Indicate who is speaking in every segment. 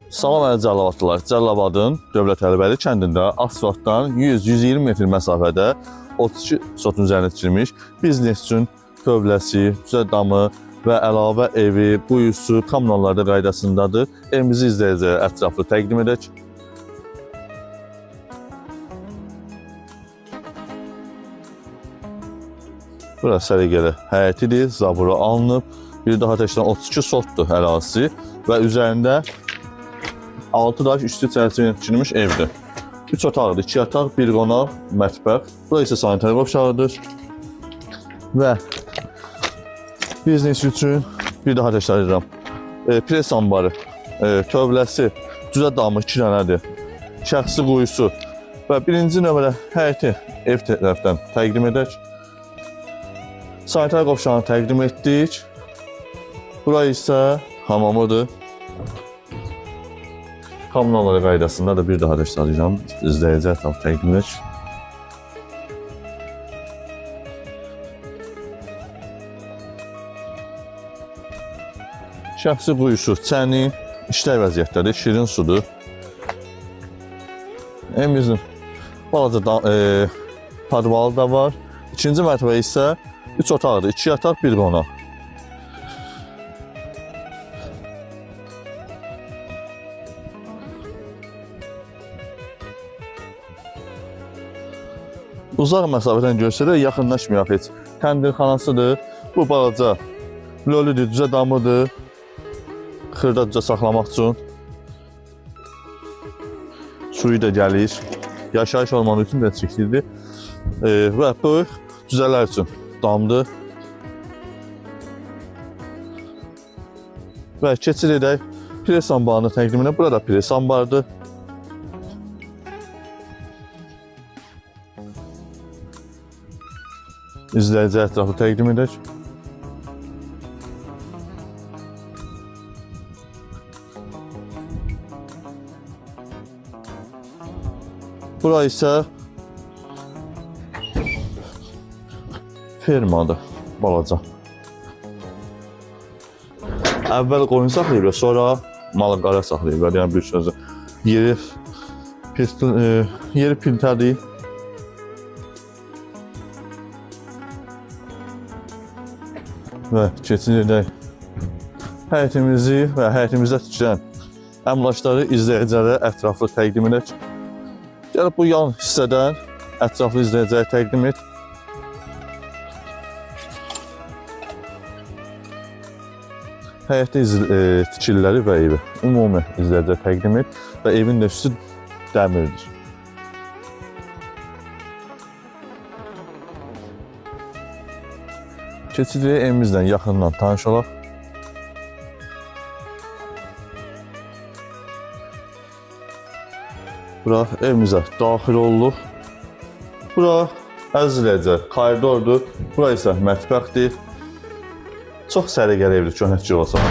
Speaker 1: Salam əziz Cəlilabadlılar. Cəlilabadın Dövlət Əlbəli kəndində asfaltdan 100-120 metr məsafədə 32 sotun üzərində tikilmiş biznes üçün tövləsi, düzə damı və əlavə evi, quyusu, kommunallarda qaydasındadır. Evimizi izləyəcək, ətraflı təqdim edək. Burası səliqəli həyətidir, zabura alınıb. Bir daha təşkilən 32 sotdur ərazisi və üzərində 6 daş üstü çərçivəyə tikilmiş evdir. 3 otaqdır, 2 yataq, 1 qonaq, mətbəx. Burası isə sanitar qovşağıdır. Və biznes üçün bir daha təkrar edirəm. Pres ambarı, tövləsi, düzə damı 2 dənədir. Şəxsi quyusu və birinci nömrə həyəti ev tərəfdən təqdim edək. Sanitar qovşağını təqdim etdik. Burası isə hamamıdır. Kommunalları qaydasında da bir daha təkrarlayacağım. İzləyici ətraf təqdim edək. Şəxsi quyusu, çəni, işlək vəziyyətdədir, şirin sudur. Evimizin balaca padvalı da var. İkinci mərtəbə isə 3 otaqdır, 2 yataq, 1 qonaq. Uzaq məsafədən görsələr, yaxınlaşmayaq heç. Təndirxanasıdır, bu balaca lölüdür, düzə damıdır. Xırda düzə saxlamaq üçün. Suyu da gəlir. Yaşayış olmanı üçün də çəkildir. Və bu düzələr üçün damdır. Və keçir edək pres ambarını təqdiminə. Burada pres ambardır. İzləyici ətrafı təqdim edək. Bura isə fermadır, balaca. Əvvəl qoyun saxlayırlar, sonra malı qara saxlayırlar. Yəni bir sözü yeri piltədir. Və keçir edək həyətimizi və həyətimizdə tikilən əmlakları izləyicilərə ətraflı təqdim edək. Gəlib bu yan hissədən ətraflı izləyicilərə təqdim et. Həyətdə tikililəri və evi ümumi izləyicilərə təqdim et və evin də üstü dəmirdir. Keçirik evimizdən yaxından tanış olaq. Bura evimizə daxil olduq. Bura əzizləyəcək koridordur. Bura isə mətbəxdir. Çox səliqəli evdir, köhnətcik olsa.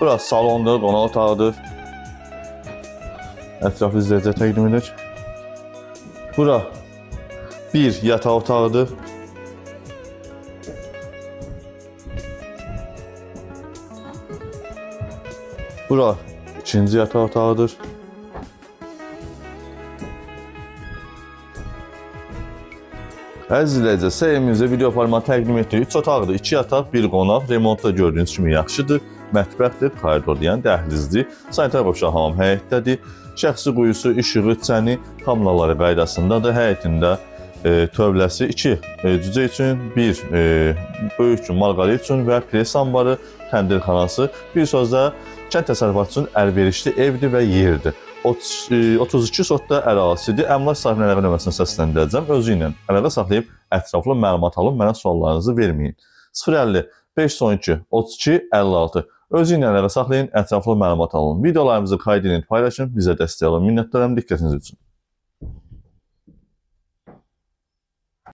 Speaker 1: Bura salondur, qonaq otağıdır. Ətraflı izləyəcək təqdim edək. Bura bir yataq otağıdır. Bura ikinci yataq otağıdır. Əziz izləyicilər, evimizdə video formatı təqdim etdik. 3 otaqdır, 2 yataq, 1 qonaq. Remontda gördüyünüz kimi yaxşıdır. Mətbəxdir, koridordur, yəni dəhlizdir. Sanitar qovşağı hamam həyətdədir. Şəxsi quyusu, işığı, çəni, kommunalları qaydasındadır. Həyətində tövləsi 2 cücə üçün, 1 böyük üçün, marqarit üçün və pres ambarı, təndirxanası. Bir sözlə kənd təsərrüfatı üçün əlverişli evdir və yerdir. 32 sotda ərazisidir. Əmlak sahibinin əlaqə nömrəsini səsləndirəcəm. Özü ilə əlaqə saxlayıb ətraflı məlumat alın, mənə suallarınızı verməyin. 050 512 32 56. Özü ilə əlaqə saxlayın, ətraflı məlumat alın. Videolarımızı kaydedin, paylaşın, bizə dəstək olun. Minnətdaram diqqətiniz üçün.